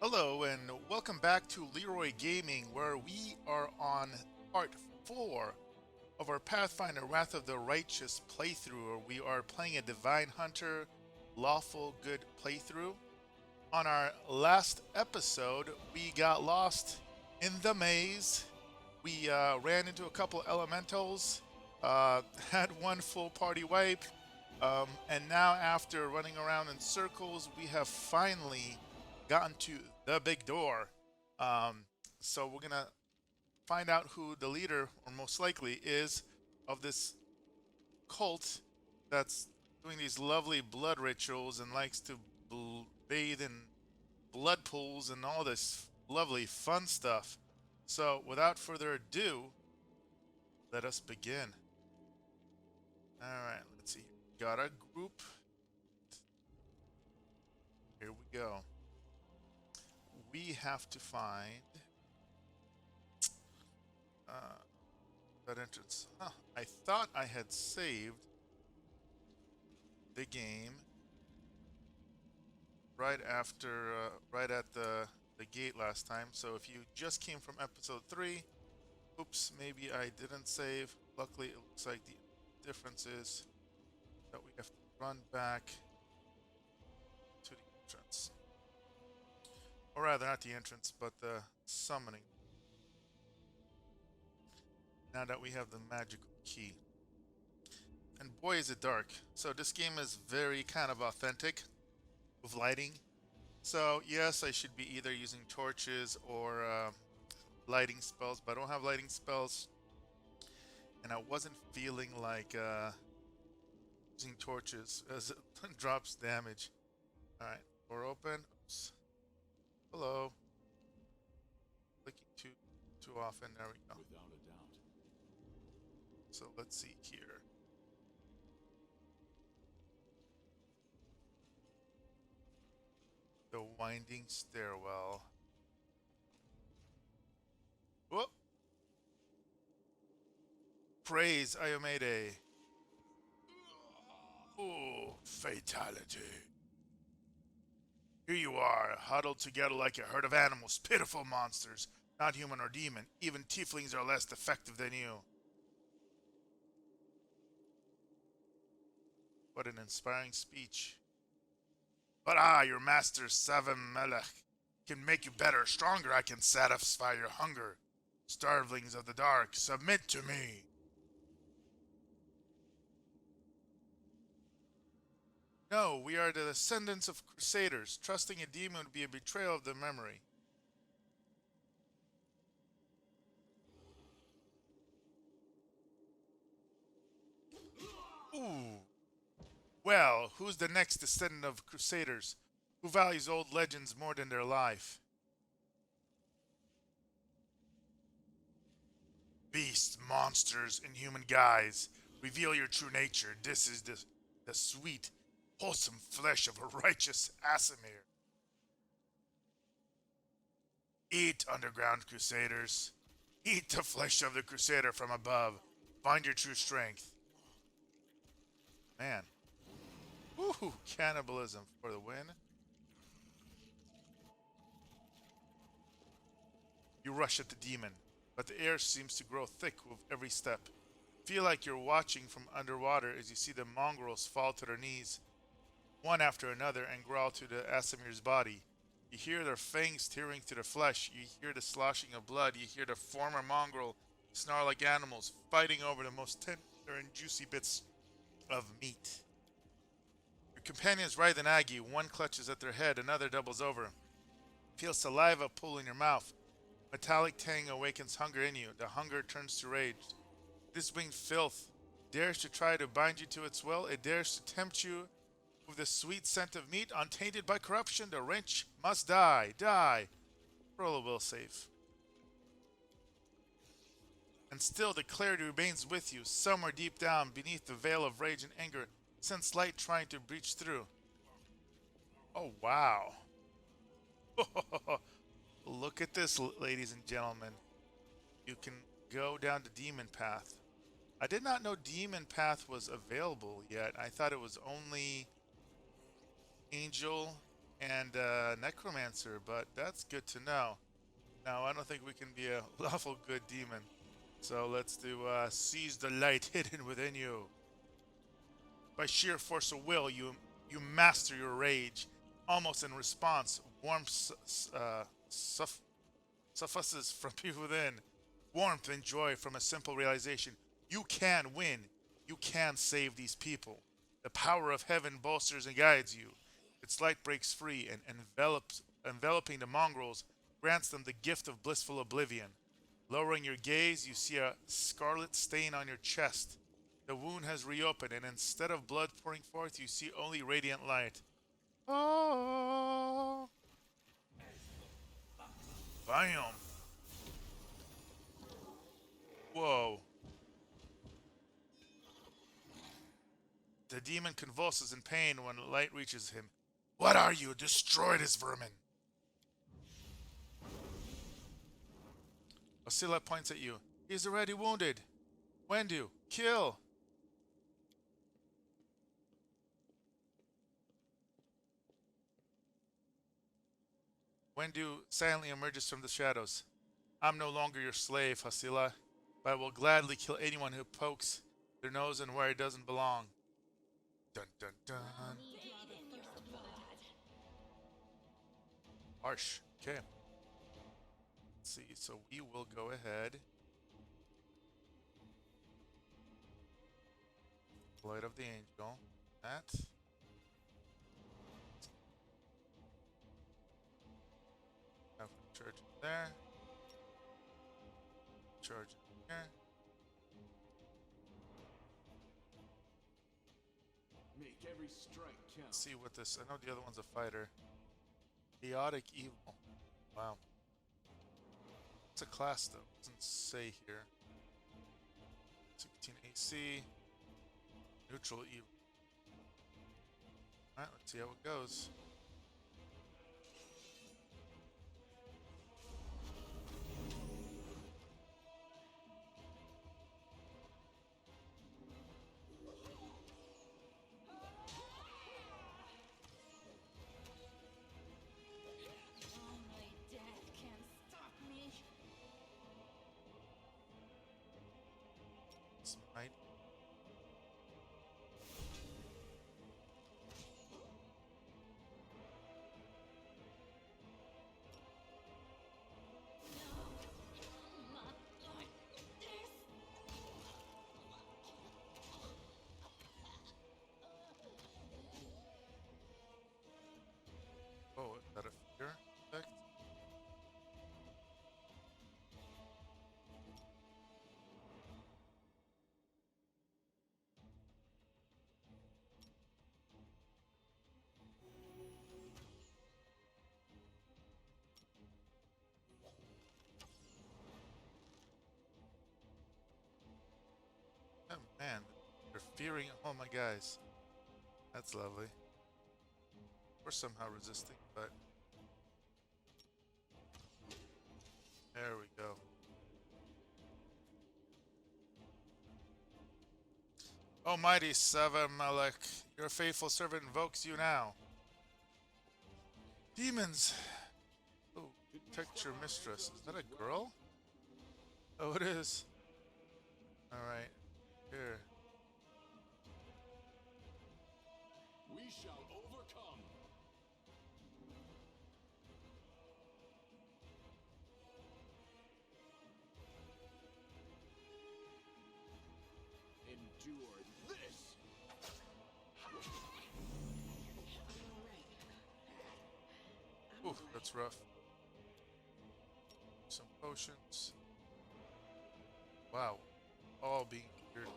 Hello and welcome back to Leeroy Gaming, where we are on part 4 of our Pathfinder Wrath of the Righteous playthrough, where we are playing a Divine Hunter Lawful Good playthrough. On our last episode, we got lost in the maze. We ran into a couple elementals, had one full party wipe, and now after running around in circles, we have finally gotten to the big door. Um, so we're gonna find out who the leader, or most likely, is of this cult that's doing these lovely blood rituals and likes to bathe in blood pools and all this lovely fun stuff. So without further ado, let us begin. All right, let's see. Got a group. Here we go. We have to find uh, that entrance. Huh. I thought I had saved the game right after, right at the gate last time. So if you just came from episode 3, oops, maybe I didn't save. Luckily, it looks like the difference is that we have to run back to the entrance. Or rather, not the entrance, but the summoning. Now that we have the magical key. And boy, is it dark. So this game is very kind of authentic with lighting. So yes, I should be either using torches or lighting spells, but I don't have lighting spells. And I wasn't feeling like using torches as it drops damage. Alright, door open. Oops. Hello. Clicking too often. There we go. Without a doubt. So let's see here. The winding stairwell. Whoop! Praise Ayomede. Oh, fatality. Here you are, huddled together like a herd of animals, pitiful monsters, not human or demon. Even tieflings are less effective than you. What an inspiring speech. But your master Savim Melech can make you better, stronger. I can satisfy your hunger. Starvelings of the dark, submit to me. No, we are the descendants of crusaders. Trusting a demon would be a betrayal of the memory. Ooh. Well, who's the next descendant of crusaders? Who values old legends more than their life? Beasts, monsters, in human guise. Reveal your true nature. This is the sweet, wholesome flesh of a righteous Asimir. Eat, underground crusaders. Eat the flesh of the crusader from above. Find your true strength. Man. Woohoo! Cannibalism for the win. You rush at the demon, but the air seems to grow thick with every step. Feel like you're watching from underwater as you see the mongrels fall to their knees, one after another, and growl to the Asimir's body. You hear their fangs tearing through the flesh. You hear the sloshing of blood. You hear the former mongrel snarl like animals, fighting over the most tender and juicy bits of meat. Your companions writhe and aggie. One clutches at their head, another doubles over. Feel saliva pool in your mouth. Metallic tang awakens hunger in you. The hunger turns to rage. This winged filth dares to try to bind you to its will. It dares to tempt you with the sweet scent of meat untainted by corruption. The wretch must die. Die. Roll a will save. And still the clarity remains with you, somewhere deep down beneath the veil of rage and anger. Sense light trying to breach through. Oh, wow. Look at this, ladies and gentlemen. You can go down the demon path. I did not know demon path was available yet. I thought it was only angel and necromancer, but that's good to know. Now, I don't think we can be a lawful good demon. So let's do seize the light hidden within you. By sheer force of will, you master your rage. Almost in response, warmth suffuses from within. Warmth and joy from a simple realization. You can win. You can save these people. The power of heaven bolsters and guides you. Its light breaks free and enveloping the mongrels, grants them the gift of blissful oblivion. Lowering your gaze, you see a scarlet stain on your chest. The wound has reopened, and instead of blood pouring forth, you see only radiant light. Oh! Bam! Whoa. The demon convulses in pain when light reaches him. What are you? Destroy this vermin! Oscilla points at you. He's already wounded. Wendu, kill! Wendu silently emerges from the shadows. I'm no longer your slave, Hasila, but I will gladly kill anyone who pokes their nose in where it doesn't belong. Dun dun dun. Harsh. Okay. Let's see. So we will go ahead. Light of the Angel. That. Have charge there. Charge here. Make every strike count. Let's see what this. I know the other one's a fighter. Chaotic Evil. Wow. It's a class though. It doesn't say here. 16 AC. Neutral Evil. Alright, let's see how it goes. Smite. Oh, is that a fear effect? Oh man, they're fearing all my guys. That's lovely. We're somehow resisting, but there we go. Almighty Savamalek, your faithful servant invokes you now. Demons! Oh, protect your mistress. Is that a girl? Oh, it is. Alright. Here. We shall overcome. Endure this. Ooh, that's rough. Some potions. Wow. All being cured.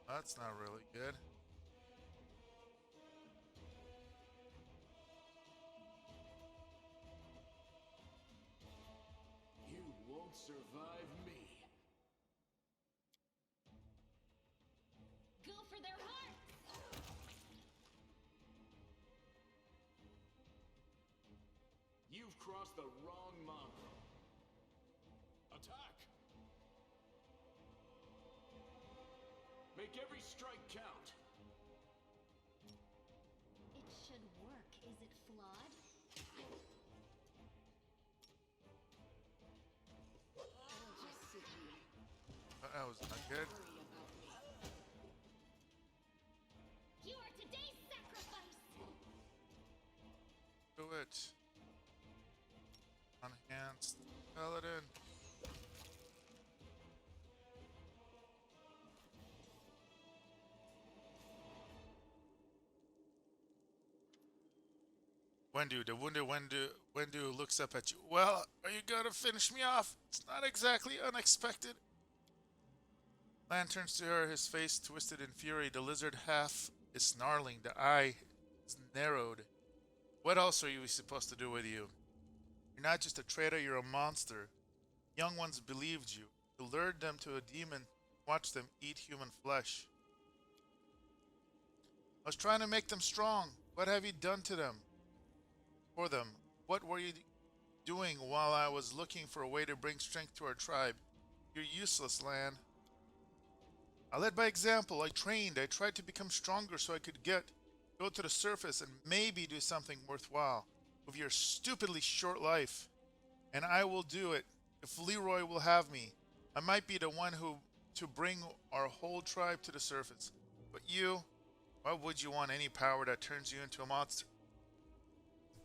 That's not really good. You won't survive me. Go for their heart! You've crossed the wrong mountain. Attack! Make every strike count. It should work. Is it flawed? I'll just sit here. That was not good. Worry about me. You are today's sacrifice. Do it. Enhanced Paladin. Wendu, the wounded Wendu looks up at you. Well, are you gonna finish me off? It's not exactly unexpected. Lan turns to her, his face twisted in fury. The lizard half is snarling, the eye is narrowed. What else are we supposed to do with you? You're not just a traitor, you're a monster. Young ones believed you. You lured them to a demon, watched them eat human flesh. I was trying to make them strong. What have you done to them? For them? What were you doing while I was looking for a way to bring strength to our tribe? You're useless, Lan. I led by example. I trained. I tried to become stronger so I could go to the surface and maybe do something worthwhile with your stupidly short life. And I will do it if Leeroy will have me. I might be the one to bring our whole tribe to the surface. But you, why would you want any power that turns you into a monster?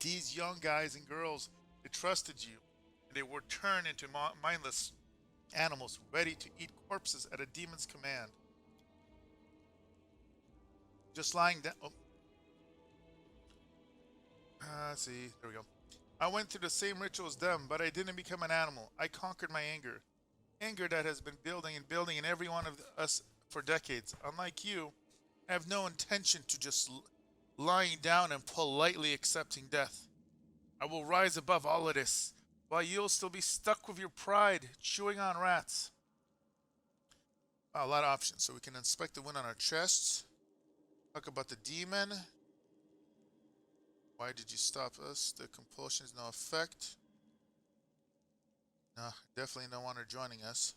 These young guys and girls, they trusted you, and they were turned into mindless animals ready to eat corpses at a demon's command. Just lying down. Oh. Let's see. There we go. I went through the same ritual as them, but I didn't become an animal. I conquered my anger. Anger that has been building and building in every one of us for decades. Unlike you, I have no intention to just lying down and politely accepting death. I will rise above all of this, while you'll still be stuck with your pride, chewing on rats. Wow, a lot of options. So we can inspect the wound on our chests. Talk about the demon. Why did you stop us? The compulsion is no effect. No, definitely no one are joining us.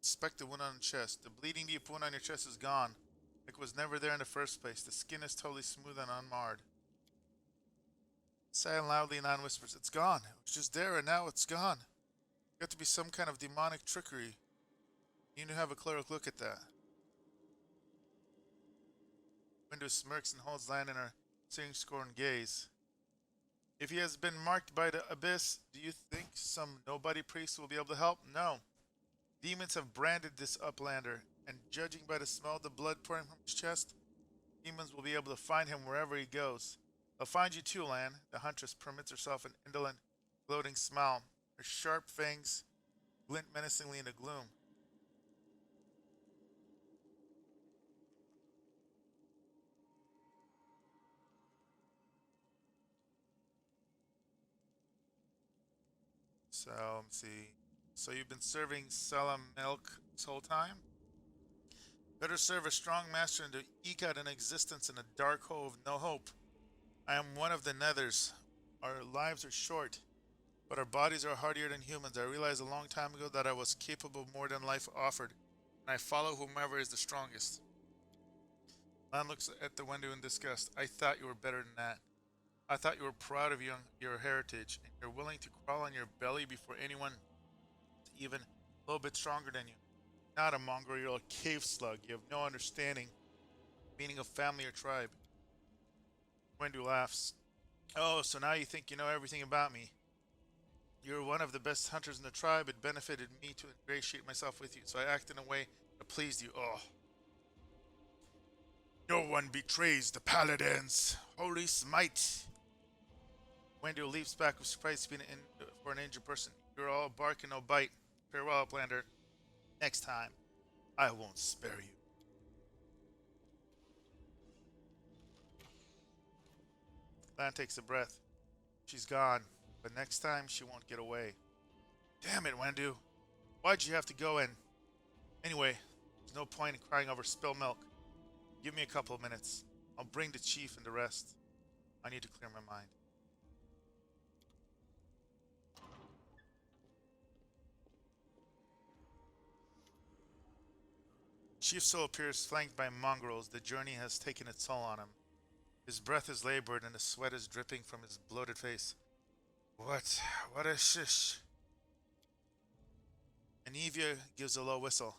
Inspect the wound on the chest. The bleeding deep wound on your chest is gone. Like it was never there in the first place. The skin is totally smooth and unmarred. Say loudly, Nan whispers, it's gone. It was just there and now it's gone. Got to be some kind of demonic trickery. You need to have a cleric look at that. Window smirks and holds Lan in her searing scorn gaze. If he has been marked by the abyss, do you think some nobody priest will be able to help? No. Demons have branded this uplander, and judging by the smell of the blood pouring from his chest, demons will be able to find him wherever he goes. They'll find you too, Lan. The huntress permits herself an indolent, gloating smile. Her sharp fangs glint menacingly in the gloom. So, let's see. So you've been serving Salam milk this whole time? Better serve a strong master than to eke out an existence in a dark hole of no hope. I am one of the nethers. Our lives are short, but our bodies are hardier than humans. I realized a long time ago that I was capable of more than life offered, and I follow whomever is the strongest. Lan looks at the window in disgust. I thought you were better than that. I thought you were proud of your heritage, and you're willing to crawl on your belly before anyone even a little bit stronger than you. Not a mongrel, you're a cave slug. You have no understanding, meaning of family or tribe. Wendu laughs. Oh, so now you think you know everything about me. You're one of the best hunters in the tribe. It benefited me to ingratiate myself with you, so I acted in a way that pleased you. Oh. No one betrays the paladins. Holy smite. Wendu leaps back with surprise for an injured person. You're all bark and no bite. Farewell, Uplander. Next time, I won't spare you. Lan takes a breath. She's gone, but next time she won't get away. Damn it, Wendu. Why'd you have to go in? Anyway, there's no point in crying over spilled milk. Give me a couple of minutes. I'll bring the chief and the rest. I need to clear my mind. Chief Soul appears flanked by mongrels. The journey has taken its toll on him. His breath is labored and the sweat is dripping from his bloated face. What? What a shish. Anivia gives a low whistle.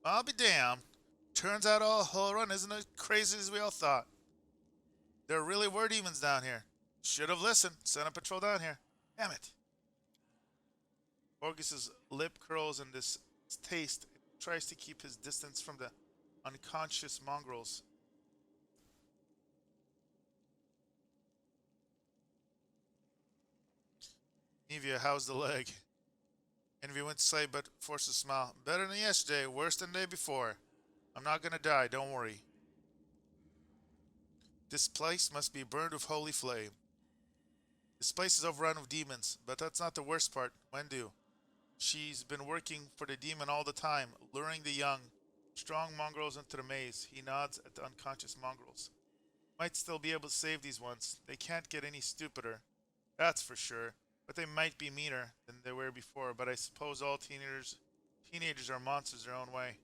I'll be damned. Turns out all whole run isn't as crazy as we all thought. There really were demons down here. Should have listened. Sent a patrol down here. Damn it. Borges's lip curls in distaste. He tries to keep his distance from the unconscious mongrels. Anivia, how's the leg? Envy went to say, but forced a smile. Better than yesterday, worse than the day before. I'm not gonna die, don't worry. This place must be burned with holy flame. This place is overrun with demons, but that's not the worst part. Wendu. She's been working for the demon all the time, luring the young, strong mongrels into the maze. He nods at the unconscious mongrels. Might still be able to save these ones. They can't get any stupider. That's for sure. But they might be meaner than they were before, but I suppose all teenagers are monsters their own way.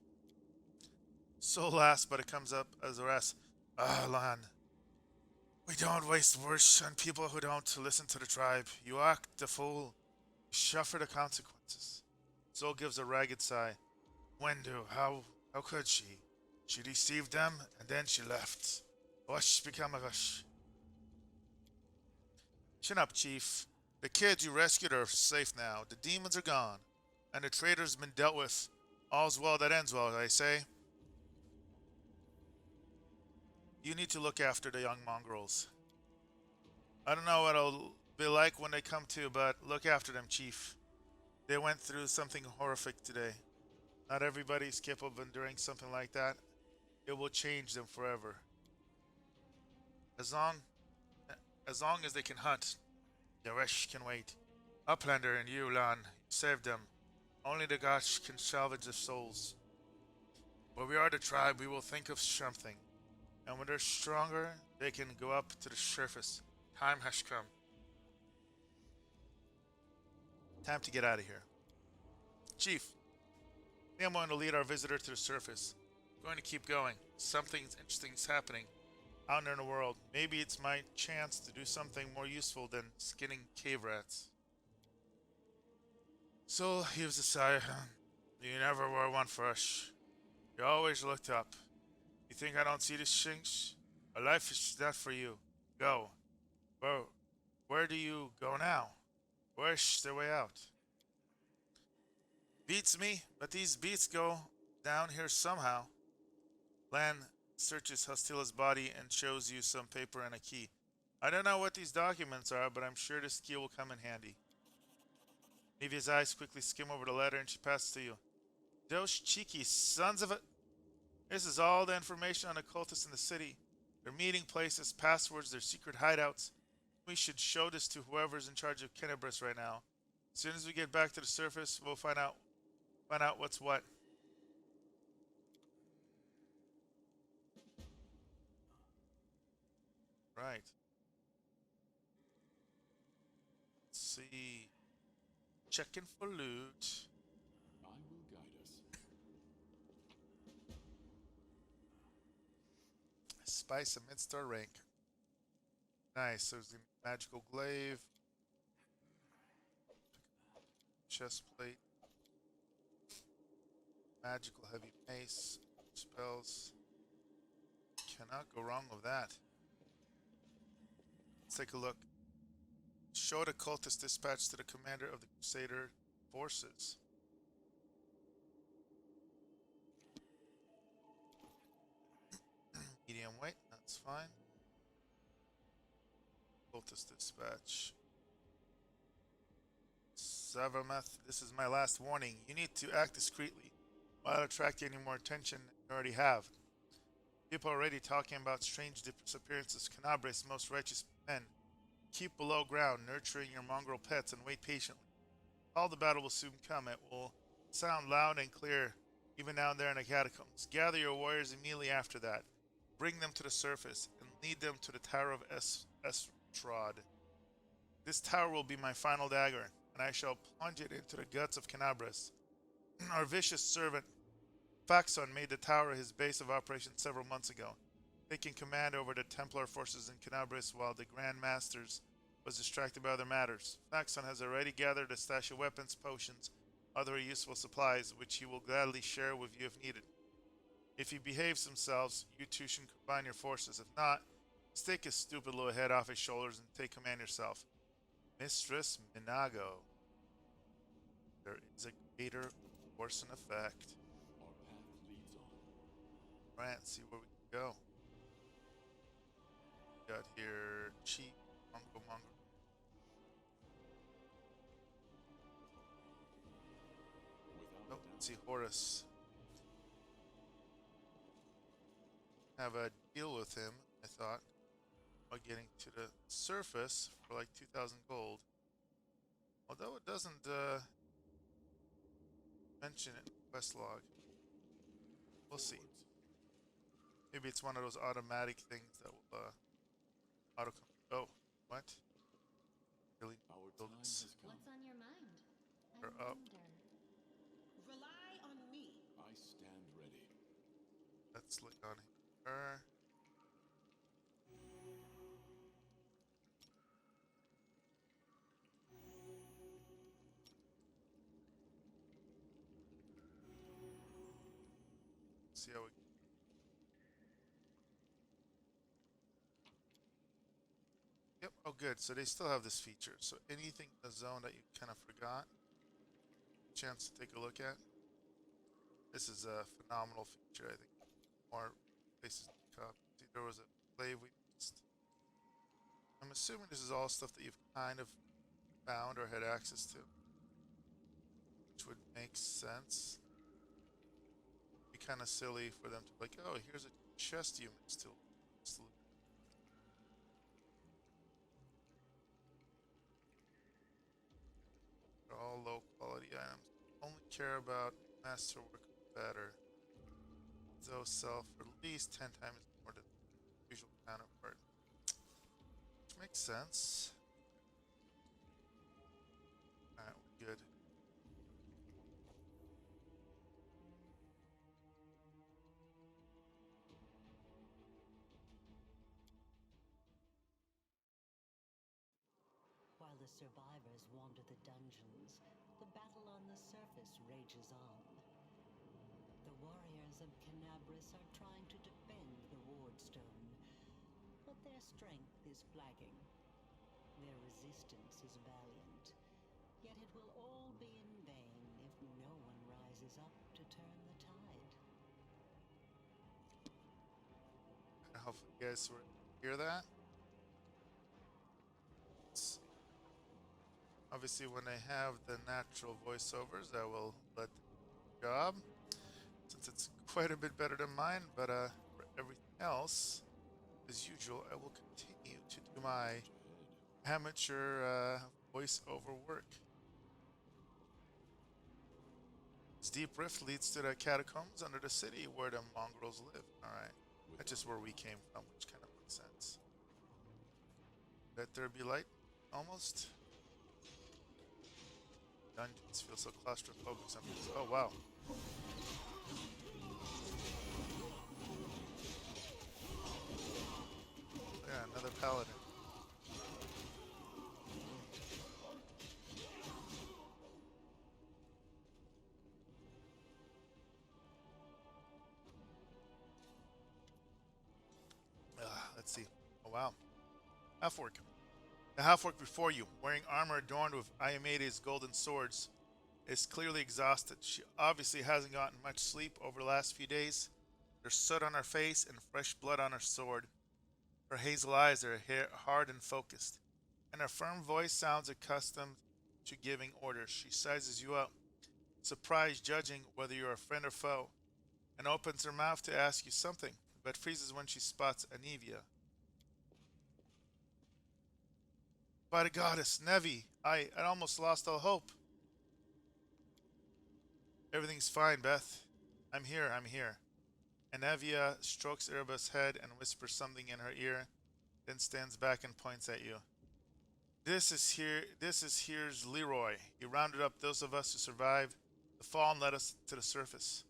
So last, but it comes up as the rest. Lan. We don't waste words on people who don't listen to the tribe. You act the fool. You suffer the consequences. Zol gives a ragged sigh. Wendu, how could she? She deceived them, and then she left. What's become of us? Chin up, Chief. The kids you rescued are safe now. The demons are gone, and the traitor's been dealt with. All's well that ends well, I say. You need to look after the young mongrels. I don't know what it'll be like when they come to, but look after them, Chief. They went through something horrific today. Not everybody's capable of enduring something like that. It will change them forever. As long as they can hunt, the rest can wait. Uplander and you, Lan, you saved them. Only the gods can salvage their souls. When we are the tribe, we will think of something. And when they're stronger, they can go up to the surface. Time has come. Time to get out of here. Chief, I think I'm going to lead our visitor to the surface. I'm going to keep going. Something interesting is happening out there in the world. Maybe it's my chance to do something more useful than skinning cave rats. So heaves a sigh. You never were one for us. You always looked up. You think I don't see these things? A life is not for you. Go. Where do you go now? Where's the way out? Beats me, but these beats go down here somehow. Lan searches Hostila's body and shows you some paper and a key. I don't know what these documents are, but I'm sure this key will come in handy. Nivia's eyes quickly skim over the letter and she passes to you. Those cheeky sons of a... This is all the information on the cultists in the city. Their meeting places, passwords, their secret hideouts. We should show this to whoever's in charge of Kenebris right now. As soon as we get back to the surface, we'll find out what's what. Right. Let's see. Checking for loot. I will guide us. Spice amidst our rank. Nice. So there's the magical glaive. Chest plate. Magical heavy mace. Spells. Cannot go wrong with that. Let's take a look. Show the cultist dispatch to the commander of the Crusader forces. Medium weight, that's fine. Cultist dispatch. Savarmeth, this is my last warning. You need to act discreetly while attracting any more attention than you already have. People are already talking about strange disappearances. Kenebris' most righteous men. Keep below ground, nurturing your mongrel pets, and wait patiently. All the battle will soon come. It will sound loud and clear, even down there in the catacombs. Gather your warriors immediately after that. Bring them to the surface, and lead them to the Tower of Estrad. This tower will be my final dagger, and I shall plunge it into the guts of Kenebris. Our vicious servant Faxon made the tower his base of operations several months ago, taking command over the Templar forces in Canabris while the Grand Masters was distracted by other matters. Faxon has already gathered a stash of weapons, potions, other useful supplies, which he will gladly share with you if needed. If he behaves himself, you two should combine your forces. If not, just take his stupid little head off his shoulders and take command yourself. Mistress Minago. There is a greater force in effect. Our path leads on. Right, let's see where we can go. Got here Chief, Uncle Mongo. Without Oh, a doubt. let's see Horus. Have a deal with him, I thought, while getting to the surface for like 2,000 gold. Although it doesn't mention it in the quest log. We'll see. Forwards. Maybe it's one of those automatic things that will auto come. Oh, what? Really? Our build time this. has come. What's on your mind? Or I up. wonder. Rely on me. I stand ready. Let's look on her. See how we. Yep. Oh, good. So they still have this feature. So anything in the zone that you kind of forgot, chance to take a look at. This is a phenomenal feature. I think more places to copy. See, there was a play we missed. I'm assuming this is all stuff that you've kind of found or had access to, which would make sense. Be kind of silly for them to be like, oh, here's a chest you missed too. They're all low quality items. Only care about masterwork better. Those sell for at least 10 times more than the usual counterpart. Which makes sense. Alright, we're good. While the survivors wander the dungeons, the battle on the surface rages on. The warriors of Canabris are trying to defend the Wardstone, but their strength is flagging. Their resistance is valiant, yet it will all be in vain if no one rises up to turn the tide. Hopefully you guys hear that. Obviously, when I have the natural voiceovers, I will let the job, since it's quite a bit better than mine. But for everything else, as usual, I will continue to do my amateur voiceover work. This deep rift leads to the catacombs under the city where the mongrels live. All right, that's just where we came from, which kind of makes sense. Let there be light, almost. Dungeons feel so claustrophobic sometimes. Oh wow. Yeah, another paladin. Let's see. Oh wow. Half-orc. The half-orc before you, wearing armor adorned with Iomede's golden swords, is clearly exhausted. She obviously hasn't gotten much sleep over the last few days. There's soot on her face and fresh blood on her sword. Her hazel eyes are hard and focused, and her firm voice sounds accustomed to giving orders. She sizes you up, surprised judging whether you're a friend or foe, and opens her mouth to ask you something, but freezes when she spots Anivia. By the goddess, Nevi, I almost lost all hope. Everything's fine, Beth. I'm here. Anevia strokes Ereba's head and whispers something in her ear, then stands back and points at you. This is here's Leeroy. He rounded up those of us who survived the fall and led us to the surface.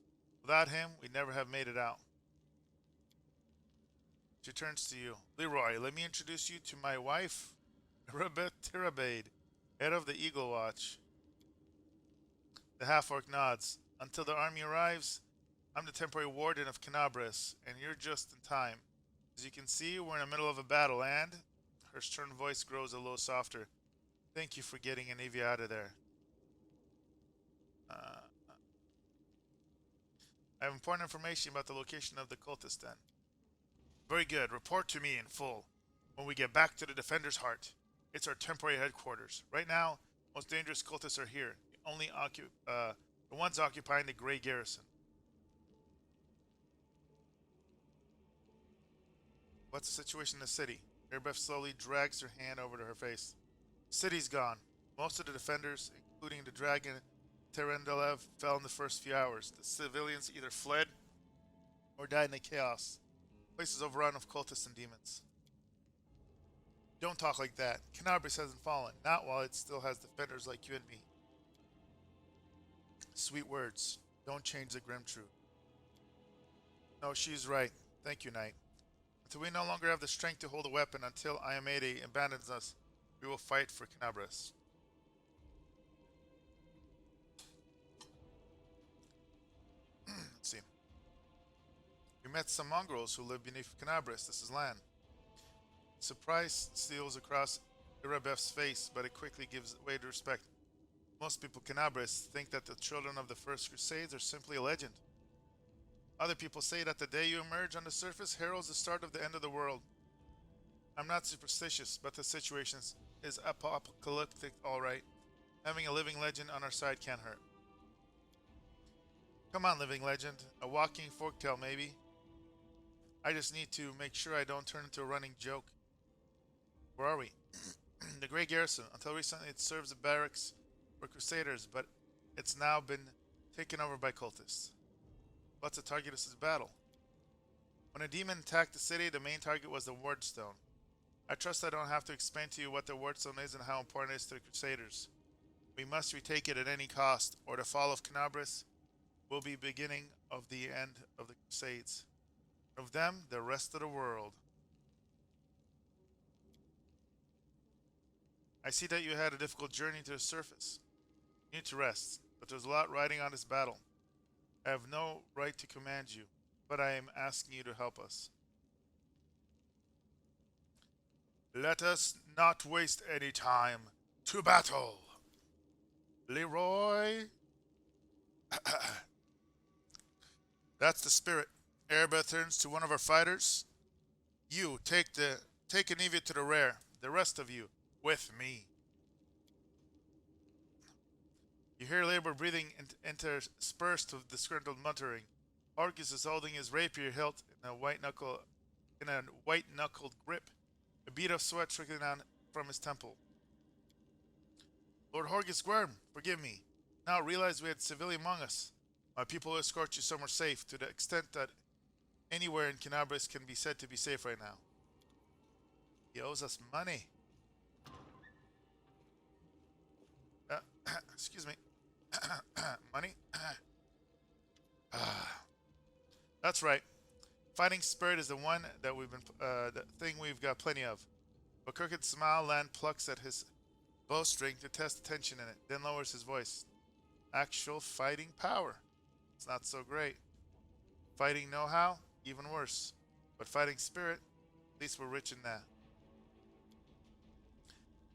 Without him, we'd never have made it out. She turns to you. Leeroy, let me introduce you to my wife, Rebeth Tirabade, head of the Eagle Watch. The half-orc nods. Until the army arrives, I'm the temporary warden of Canabras, and you're just in time. As you can see, we're in the middle of a battle, and... Her stern voice grows a little softer. Thank you for getting Anivia out of there. I have important information about the location of the cultist den. Very good. Report to me in full when we get back to the Defender's Heart. It's our temporary headquarters. Right now, most dangerous cultists are here. The ones occupying the Grey Garrison. What's the situation in the city? Airbeth slowly drags her hand over to her face. City's gone. Most of the defenders, including the dragon Terendelev, fell in the first few hours. The civilians either fled or died in the chaos. The place is overrun of cultists and demons. Don't talk like that. Canabras hasn't fallen. Not while it still has defenders like you and me. Sweet words. Don't change the grim truth. No, she's right. Thank you, Knight. Until we no longer have the strength to hold a weapon, until Ayamede abandons us, we will fight for Canabras. Let's see. We met some mongrels who live beneath Canabras. This is land. Surprise steals across Irabef's face, but it quickly gives way to respect. Most people in Canabras think that the children of the First Crusades are simply a legend. Other people say that the day you emerge on the surface heralds the start of the end of the world. I'm not superstitious, but the situation is apocalyptic, all right. Having a living legend on our side can't hurt. Come on, living legend. A walking folktale, maybe. I just need to make sure I don't turn into a running joke. Where are we? The Grey Garrison. Until recently, it serves the barracks for Crusaders, but it's now been taken over by cultists. What's the target of this battle? When a demon attacked the city, the main target was the Wardstone. I trust I don't have to explain to you what the Wardstone is and how important it is to the Crusaders. We must retake it at any cost, or the fall of Canabras will be beginning of the end of the Crusades. Of them, the rest of the world. I see that you had a difficult journey to the surface. You need to rest, but there's a lot riding on this battle. I have no right to command you, but I am asking you to help us. Let us not waste any time. To battle! Leeroy! That's the spirit. Erebeth turns to one of our fighters. You, take Anivia to the rear. The rest of you, with me. You hear labor breathing interspersed with disgruntled muttering. Argus is holding his rapier hilt in a white-knuckled grip, a bead of sweat trickling down from his temple. Lord Horgus Gwerm, forgive me. Now realize we had civilian among us. My people will escort you somewhere safe, to the extent that anywhere in Canabras can be said to be safe right now. He owes us money. Excuse me. Money? That's right. Fighting spirit is the one that the thing we've got plenty of. A crooked smile Land plucks at his bowstring to test the tension in it, then lowers his voice. Actual fighting power. It's not so great. Fighting know-how? Even worse. But fighting spirit? At least we're rich in that.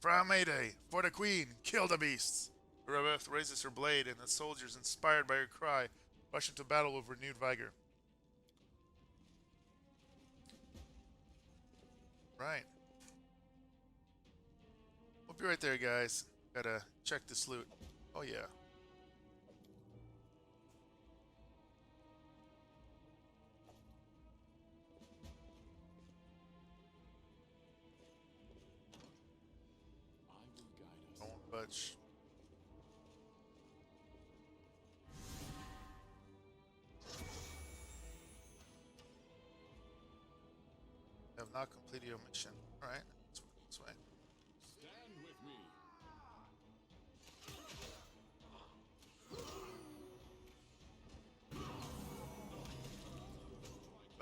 Fra Mayday, for the Queen, kill the beasts! Rebeth raises her blade, and the soldiers, inspired by her cry, rush into battle with renewed vigor. Right. We'll be right there, guys. Gotta check this loot. Oh, yeah. I will guide us. I won't budge. Have not completed your mission. Alright, let's work this way. Stand with me.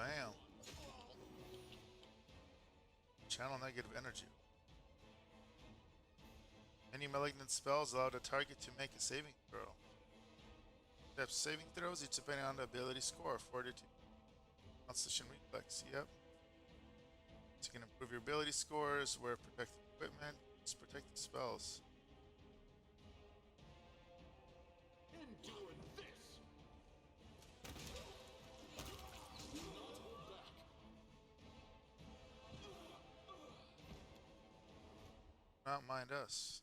Bam. Channel negative energy. Any malignant spells allow the target to make a saving throw. Depth saving throws, each depending on the ability score. Fortitude, Constitution, Reflex. Yep. So you can improve your ability scores, wear protective equipment, use protective spells. Endure this. Do not hold back. Not mind us.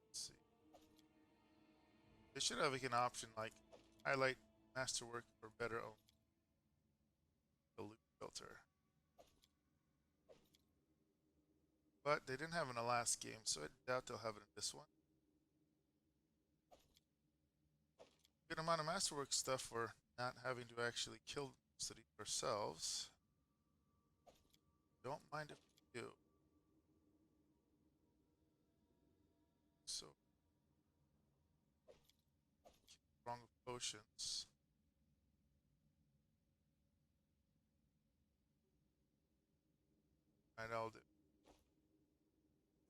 Let's see. They should have like an option like highlight masterwork or better own the loot filter. But they didn't have it in the last game, so I doubt they'll have it in this one. Good amount of masterwork stuff for not having to actually kill the city ourselves. Don't mind if we do. So wrong with potions. Right, I'll do.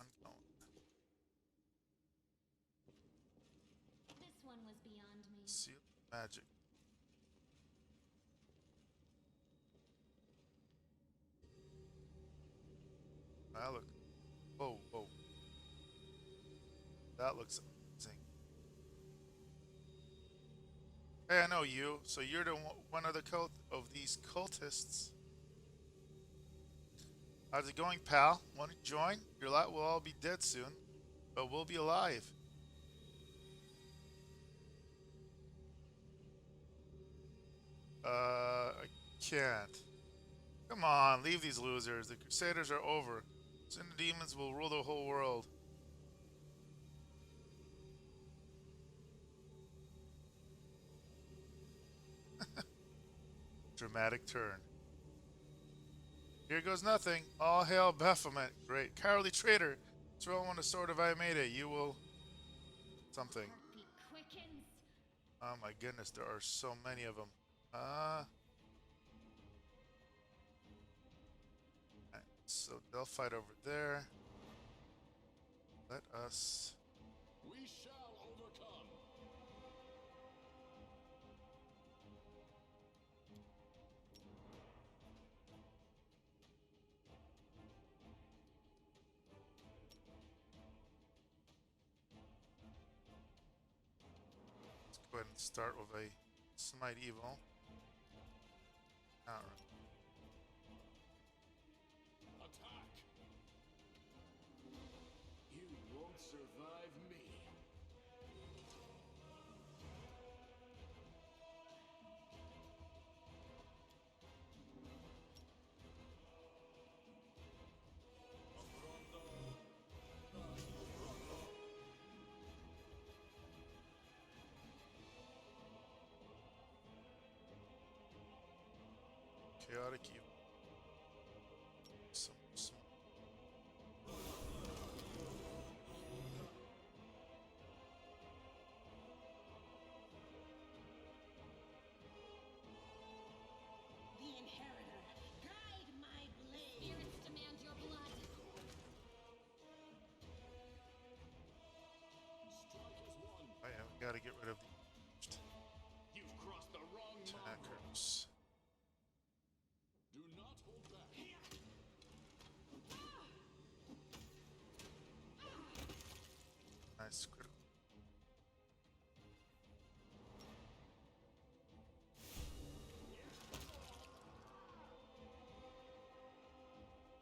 Unknown. This one was beyond me. Seal magic. That look. Whoa, whoa. That looks amazing. Hey, I know you. So you're the one of the cult of these cultists. How's it going, pal? Want to join? Your lot will all be dead soon, but we'll be alive. I can't. Come on, leave these losers. The Crusaders are over. Soon the demons will rule the whole world. Dramatic turn. Here goes nothing. All hail Baphomet. Great. Cowardly traitor. Throw on the sword of Aimeda. You will... something. Heartbeat quickens. Oh my goodness, there are so many of them. Right, so they'll fight over there. Let us... We shall overcome. Let's go ahead and start with a Smite Evil. Alright. Attack. You won't survive me. Chaotic Evil. Some The Inheritor, guide my blade. Spirits demand your blood. Strike as one. I have got to get rid of the You've crossed the wrong mark. attackers. Do not hold back. Nice critical.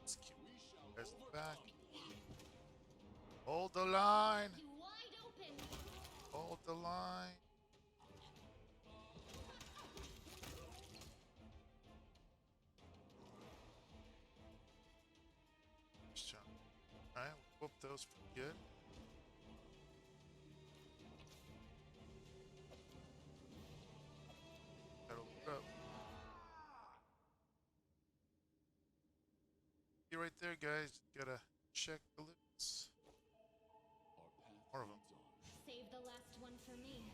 Let's keep We shall guys overcome. back. Hold the line. You wide open. Hold the line. Nice job. Alright, whoop those pretty good. That'll look up. You right there, guys. Gotta check the loots. Our More path of 'em. leads on. Save the last one for me.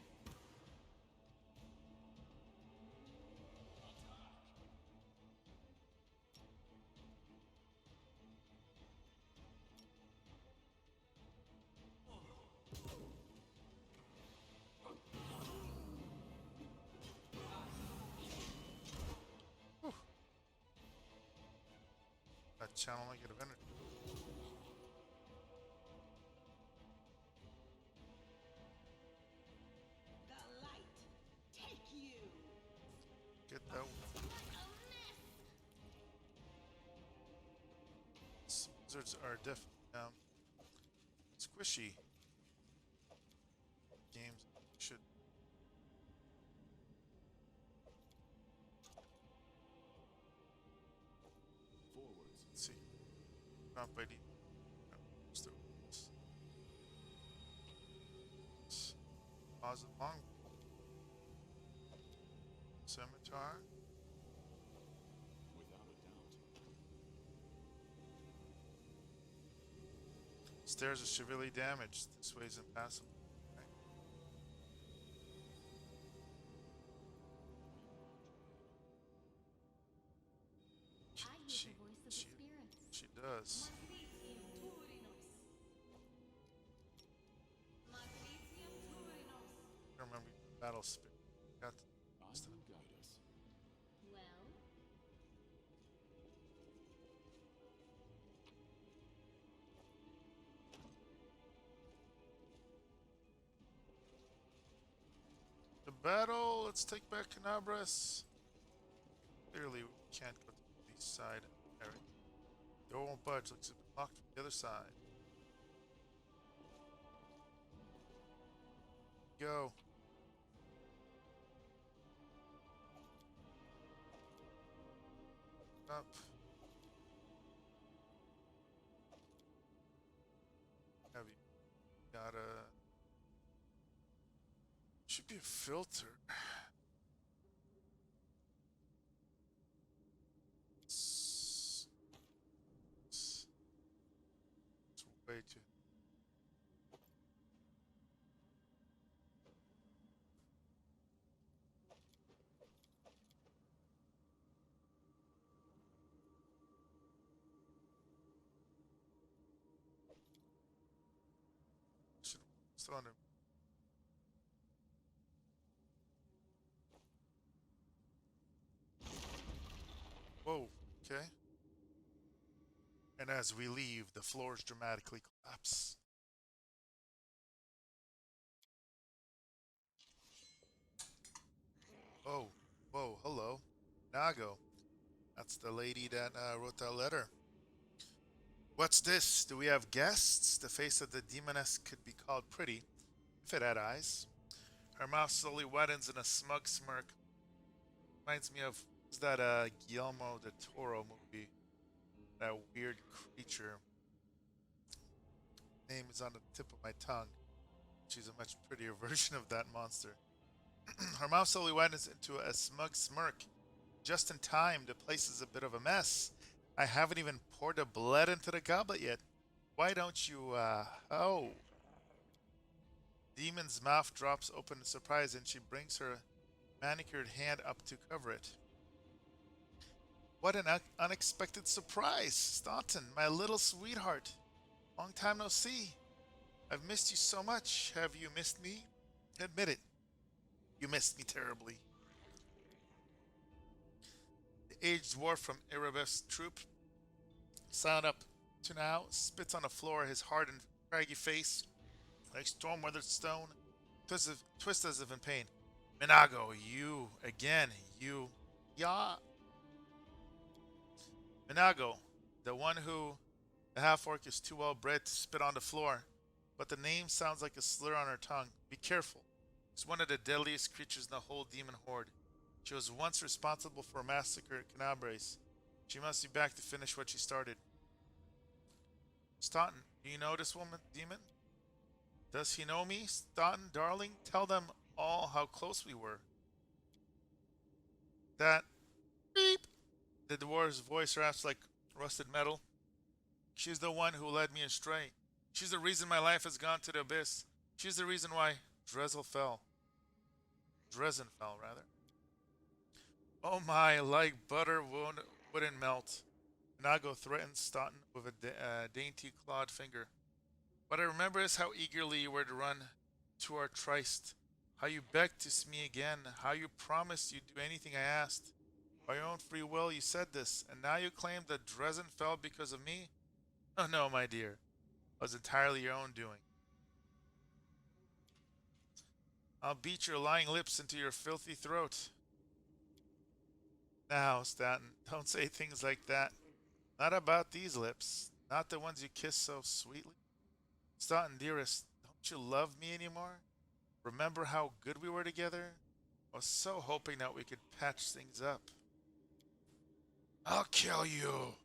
channel negative energy. The light take you. Get that one. Wizards are definitely squishy. Games should. Forwards. Let's see. Not by the. Pause it long. Scimitar. Without a doubt. Stairs are severely damaged. This way is impassable. Okay. I hear She, the voice of the she, spirits. she does. I remember battle spirit. Got I stuff. will guide us. Well, The battle. Let's take back Canabras. Clearly, we can't go to the east side. Eric. Door won't budge. Looks like it's been locked from the other side. Go. Up. Heavy. Gotta. Should be a filter. It's way too. Should still under. Whoa. Okay. And as we leave, the floors dramatically collapse. Oh, whoa, hello. Nago. That's the lady that wrote that letter. What's this? Do we have guests? The face of the demoness could be called pretty, if it had eyes. Her mouth slowly widens in a smug smirk. Reminds me of, what's that Guillermo del Toro movie? That weird creature. Name is on the tip of my tongue. She's a much prettier version of that monster. Her mouth slowly widens into a smug smirk. Just in time, the place is a bit of a mess. I haven't even poured the blood into the goblet yet. Why don't you, oh. Demon's mouth drops open in surprise and she brings her manicured hand up to cover it. What an unexpected surprise, Staunton, my little sweetheart. Long time no see. I've missed you so much. Have you missed me? Admit it. You missed me terribly. The aged dwarf from Erebus' troop, silent up to now, spits on the floor, his hard and craggy face, like storm-weathered stone, twists as if in pain. Minago, you, again, you, ya. Minago, the one who, the half-orc is too well bred to spit on the floor, but the name sounds like a slur on her tongue. Be careful. It's one of the deadliest creatures in the whole demon horde. She was once responsible for a massacre at Canabres. She must be back to finish what she started. Staunton, do you know this woman, demon? Does he know me? Staunton, darling, tell them all how close we were. That beep. The dwarf's voice raps like rusted metal. She's the one who led me astray. She's the reason my life has gone to the abyss. She's the reason why Dresden fell, rather. Oh my, like butter wouldn't melt. Nago threatens Staunton with a dainty clawed finger. What I remember is how eagerly you were to run to our tryst, how you begged to see me again, how you promised you'd do anything I asked. By your own free will, you said this, and now you claim that Dresden fell because of me? Oh no, my dear. It was entirely your own doing. I'll beat your lying lips into your filthy throat. Now, Stanton, don't say things like that. Not about these lips. Not the ones you kiss so sweetly. Stanton, dearest, don't you love me anymore? Remember how good we were together? I was so hoping that we could patch things up. I'll kill you.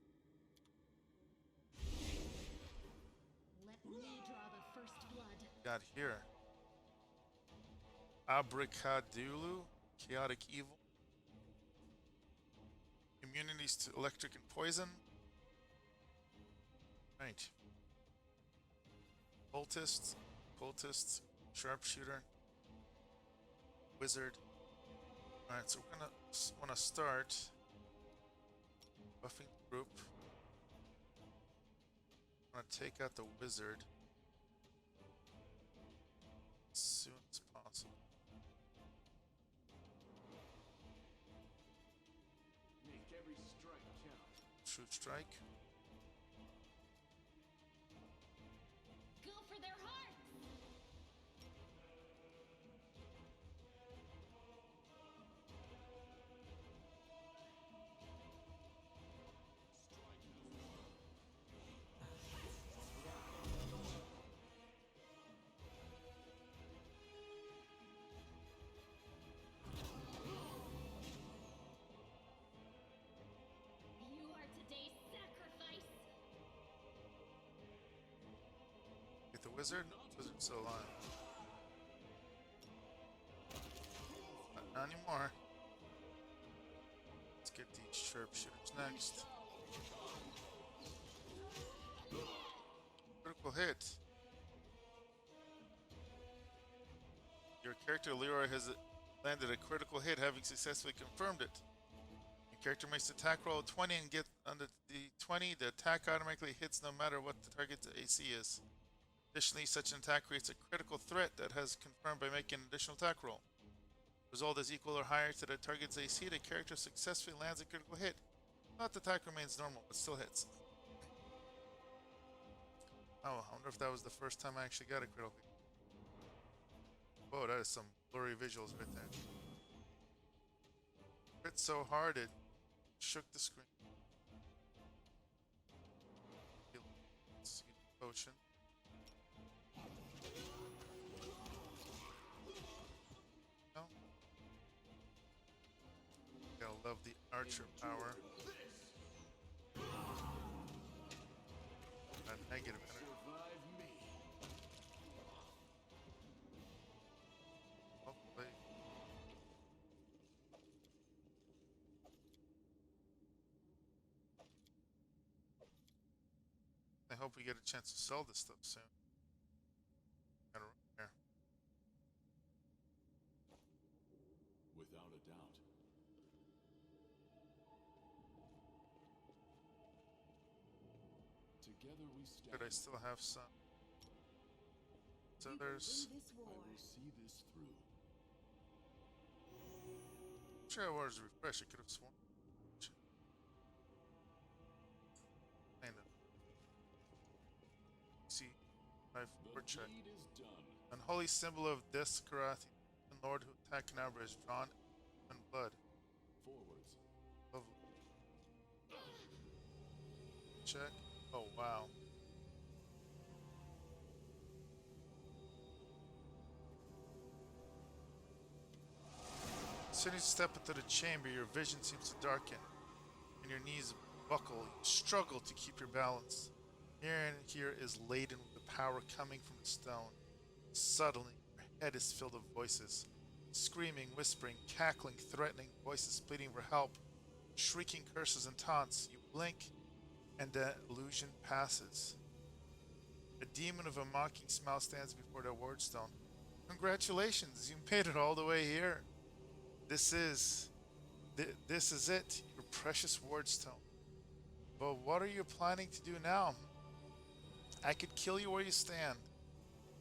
Let me draw the first blood. Got here. Abracadabra, chaotic evil. Immunities to electric and poison. Right. Cultist, sharpshooter, wizard. Alright, so we're gonna wanna start buffing the group. I'm gonna take out the wizard as soon as possible. Make every strike count. Shoot strike. Go for their hearts! You are today's sacrifice! Get the wizard. Wizard's still alive. Not anymore. Let's get these sharpshooters next. Critical hit. Your character Leeroy has landed a critical hit, having successfully confirmed it. Your character makes an attack roll of 20 and get under the 20. The attack automatically hits no matter what the target's AC is. Additionally, such an attack creates a critical threat that has confirmed by making an additional attack roll. Result is equal or higher to the target's AC. The character successfully lands a critical hit. Not the attack remains normal, but still hits. Oh, I wonder if that was the first time I actually got a critical hit. Whoa, that is some blurry visuals right there. Hit so hard it shook the screen. Let's get the potion. No. Gotta love the archer power. Negative energy. Survive me. Hopefully. I hope we get a chance to sell this stuff soon. Got it right here. Without a doubt. Together we stand. But I still have some. So there's. In this war, I will see this through. I'm sure I was refreshed. I could have sworn. Kind of. See, my The forward check. deed is done. Unholy symbol of Descarath, the Lord who attacked Canabra is drawn in blood. Forwards. Lovely. Check. Oh wow. As soon as you step into the chamber, your vision seems to darken, and your knees buckle. You struggle to keep your balance. Here is laden with the power coming from the stone. Suddenly, your head is filled with voices. Screaming, whispering, cackling, threatening, voices pleading for help, shrieking curses and taunts. You blink, and the illusion passes. A demon of a mocking smile stands before the wardstone. Congratulations, you made it all the way here. This is it, your precious wardstone. But what are you planning to do now? I could kill you where you stand.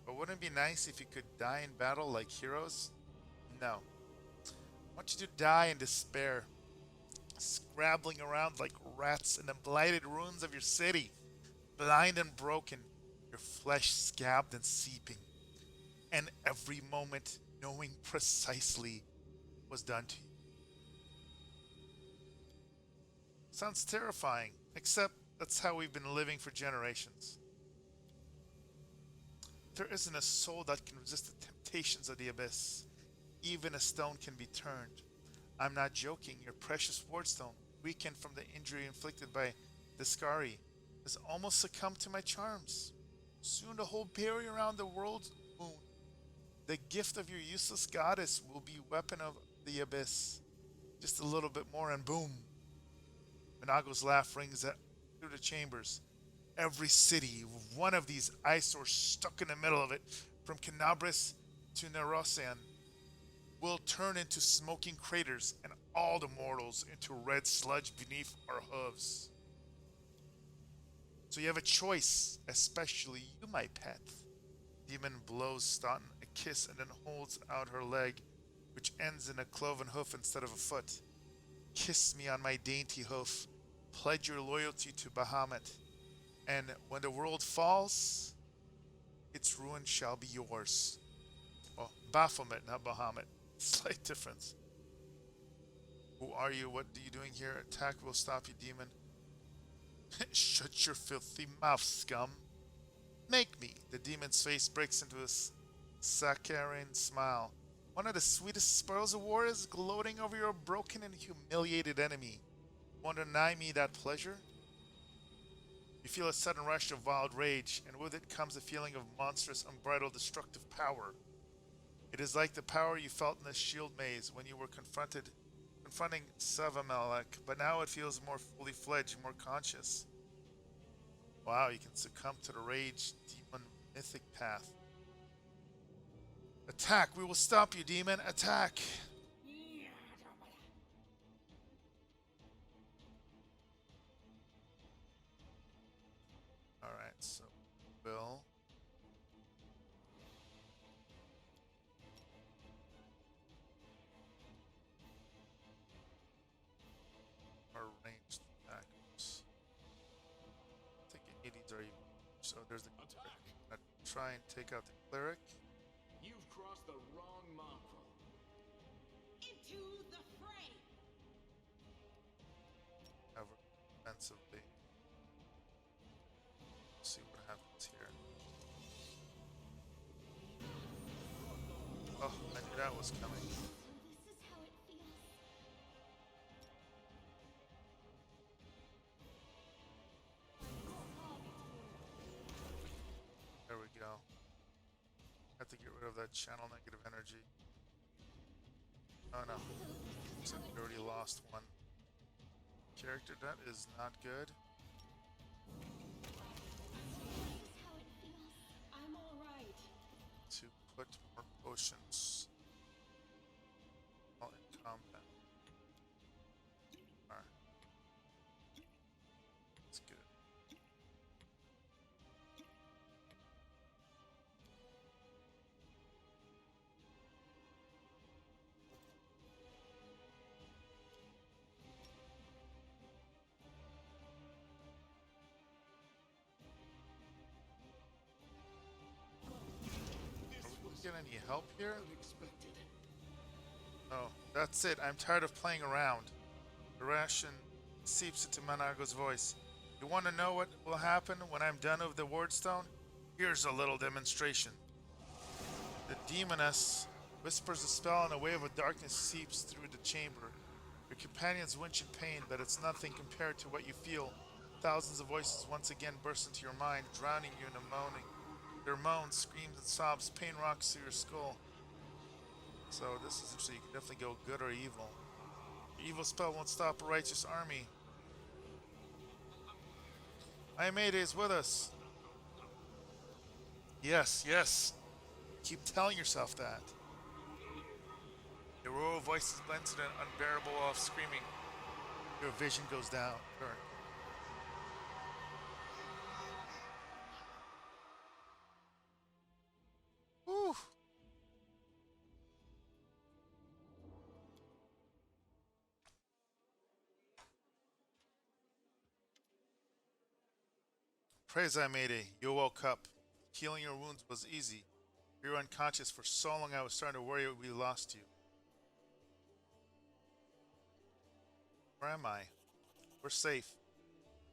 But wouldn't it be nice if you could die in battle like heroes? No. I want you to die in despair. scrabbling around like rats in the blighted ruins of your city, blind and broken, your flesh scabbed and seeping, and every moment knowing precisely what was done to you. Sounds terrifying, except that's how we've been living for generations. There isn't a soul that can resist the temptations of the abyss. Even a stone can be turned. I'm not joking. Your precious wardstone, weakened from the injury inflicted by Discari, has almost succumbed to my charms. Soon the whole barrier around the world's moon, the gift of your useless goddess, will be weapon of the abyss. Just a little bit more and boom. Minago's laugh rings through the chambers. Every city with one of these eyesores stuck in the middle of it, from Canabris to Nerosan, will turn into smoking craters and all the mortals into red sludge beneath our hooves. So you have a choice, especially you, my pet. Demon blows Staunton a kiss and then holds out her leg, which ends in a cloven hoof instead of a foot. Kiss me on my dainty hoof. Pledge your loyalty to Bahamut. And when the world falls, its ruin shall be yours. Well, Baphomet, not Bahamut. Slight difference. Who are you? What are you doing here? Attack will stop you, demon. Shut your filthy mouth, scum. Make me. The demon's face breaks into a saccharine smile. One of the sweetest spoils of war is gloating over your broken and humiliated enemy. Want to deny me that pleasure? You feel a sudden rush of wild rage, and with it comes a feeling of monstrous, unbridled, destructive power. It is like the power you felt in the shield maze when you were confronting Savamelech, but now it feels more fully fledged, more conscious. Wow, you can succumb to the rage demon mythic path. Attack! We will stop you, demon! Attack! Alright, so we'll our ranged attackers. I think any of these are even. So there's the Attack! try and take out the cleric. You've crossed the wrong mongrel. Into the fray! However, defensively. See what happens here. Oh, I knew that was coming. So this is how it feels. There we go. Have to get rid of that channel negative energy. Oh no. Looks like we already lost one character. That is not good. This is how it feels. I'm alright. To put more potions while in combat. Alright. That's good. Get any help here? Unexpected. Oh, that's it. I'm tired of playing around. The ration seeps into Manago's voice. You want to know what will happen when I'm done with the wardstone? Here's a little demonstration. The demoness whispers a spell and a wave of darkness seeps through the chamber. Your companions wince in pain, but it's nothing compared to what you feel. Thousands of voices once again burst into your mind, drowning you in a moaning. Their moans, screams, and sobs, pain rocks through your skull. So this is interesting. You can definitely go good or evil. Your evil spell won't stop a righteous army. Mayday is with us. Yes, yes. Keep telling yourself that. The roar of voices blends into an unbearable wall of screaming. Your vision goes down. Turn. Whew. Praise I made a. You woke up. Healing your wounds was easy. You were unconscious for so long I was starting to worry we lost you. Where am I? We're safe.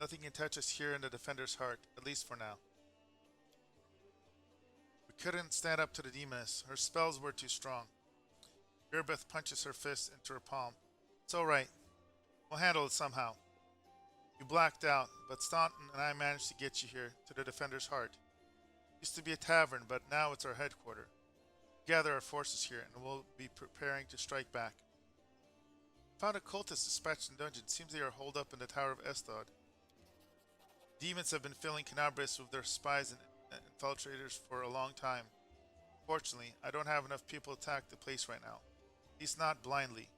Nothing can touch us here in the Defender's heart, at least for now. We couldn't stand up to the demoness. Her spells were too strong. Irbeth punches her fist into her palm. It's alright. We'll handle it somehow. You blacked out, but Staunton and I managed to get you here, to the Defender's heart. It used to be a tavern, but now it's our headquarters. Gather our forces here, and we'll be preparing to strike back. Found a cultist dispatched in dungeon. Seems they are holed up in the Tower of Estod. Demons have been filling Canabris with their spies and infiltrators for a long time. Fortunately, I don't have enough people to attack the place right now. At least not blindly.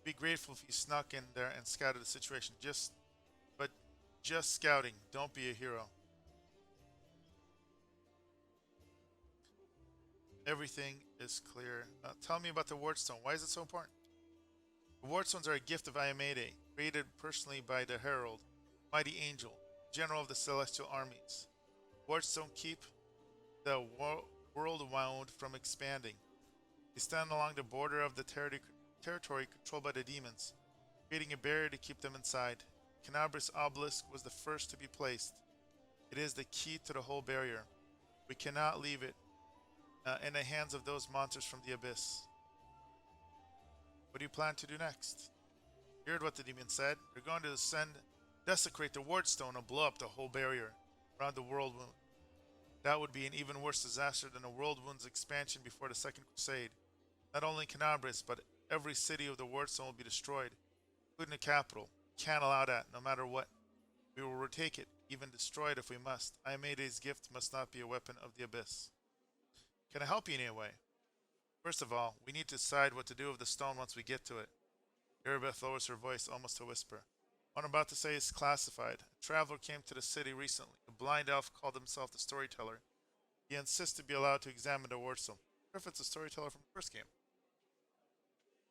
Be grateful if you snuck in there and scouted the situation. Just scouting. Don't be a hero. Everything is clear. Tell me about the Wardstone. Why is it so important? The Wardstones are a gift of Ayamede, created personally by the Herald, Mighty Angel, General of the Celestial Armies. Wardstone keep the world wound from expanding. They stand along the border of the territory controlled by the demons, creating a barrier to keep them inside. Canabris Obelisk was the first to be placed. It is the key to the whole barrier. We cannot leave it in the hands of those monsters from the abyss. What do you plan to do next? You heard what the demon said. They're going to desecrate the Wardstone and blow up the whole barrier around the World Wound. That would be an even worse disaster than the World Wound's expansion before the Second Crusade. Not only Canabris, but every city of the Wardstone will be destroyed, including the capital. Can't allow that, no matter what. We will retake it, even destroy it if we must. Ayamede's gift must not be a weapon of the abyss. Can I help you in any way? First of all, we need to decide what to do with the stone once we get to it. Irbeth lowers her voice almost to a whisper. What I'm about to say is classified. A traveler came to the city recently. A blind elf called himself the Storyteller. He insists to be allowed to examine the Wardstone. If it's a storyteller from the first game.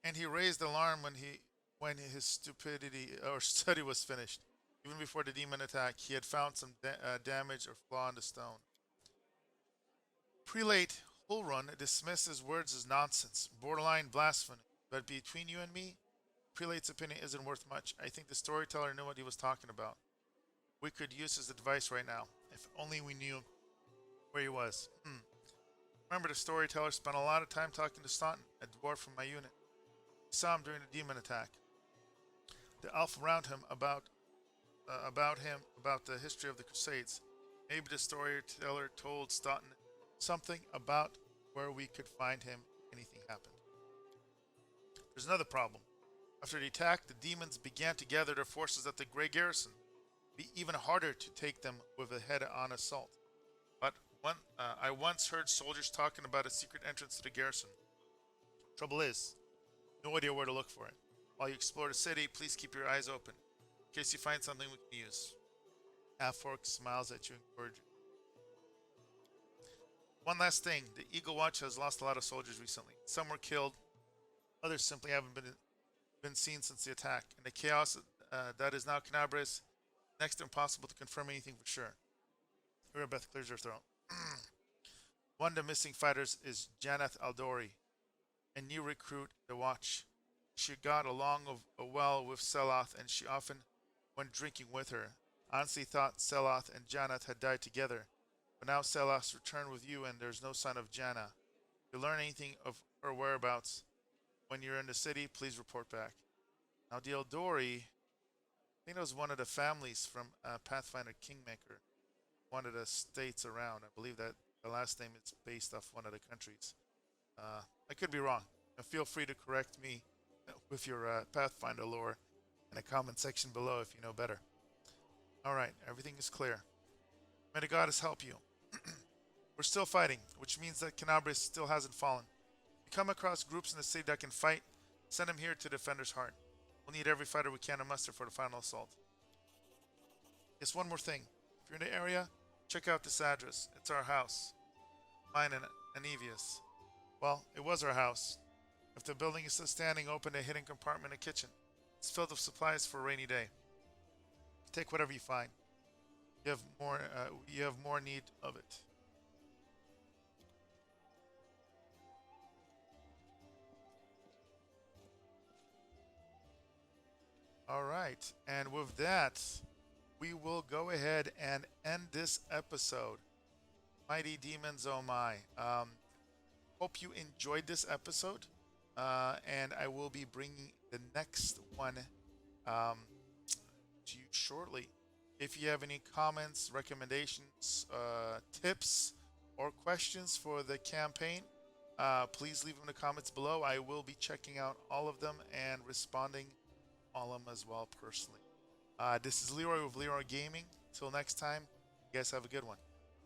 And he raised alarm when his stupidity or study was finished. Even before the demon attack, he had found some damage or flaw in the stone. Prelate Hullrun dismissed his words as nonsense, borderline blasphemy. But between you and me, Prelate's opinion isn't worth much. I think the storyteller knew what he was talking about. We could use his advice right now. If only we knew where he was. Remember, the storyteller spent a lot of time talking to Staunton, a dwarf from my unit. We saw him during the demon attack. The elf around him about the history of the Crusades. Maybe the storyteller told Staunton something about where we could find him if anything happened. There's another problem. After the attack, the demons began to gather their forces at the Grey Garrison. It would be even harder to take them with a head-on assault. But I once heard soldiers talking about a secret entrance to the garrison. Trouble is, no idea where to look for it. While you explore the city, please keep your eyes open, in case you find something we can use. Half-Orc smiles at you encouragingly. One last thing, the Eagle Watch has lost a lot of soldiers recently. Some were killed, others simply haven't been seen since the attack. In the chaos that is now Canabris, next to impossible to confirm anything for sure. Irabeth clears her throat. One of the missing fighters is Janeth Aldori, a new recruit to the Watch. She got along well with Seloth, and she often went drinking with her. Honestly thought Seloth and Janeth had died together, but now Seloth's returned with you and there's no sign of Janna. If you learn anything of her whereabouts when you're in the city, please report back. Now the Aldori, I think it was one of the families from Pathfinder Kingmaker, one of the states around. I believe that the last name is based off one of the countries. I could be wrong. Feel free to correct me with your Pathfinder lore in the comment section below if you know better. Alright, everything is clear. May the goddess help you. We're still fighting, which means that Canabris still hasn't fallen. If you come across groups in the city that can fight, send them here to Defender's Heart. We'll need every fighter we can to muster for the final assault. Yes, one more thing. If you're in the area, check out this address. It's our house. Mine and Anevia's. Well, it was our house. If the building is still standing, open a hidden compartment in the kitchen. It's filled with supplies for a rainy day. Take whatever you find. You have more. You have more need of it. All right, and with that, we will go ahead and end this episode. Mighty demons, oh my! Hope you enjoyed this episode, and I will be bringing the next one um, to you shortly. If you have any comments, recommendations, tips, or questions for the campaign, please leave them in the comments below. I will be checking out all of them and responding all of them as well personally. This is Leroy with Leeroy Gaming. Till next time, you guys have a good one.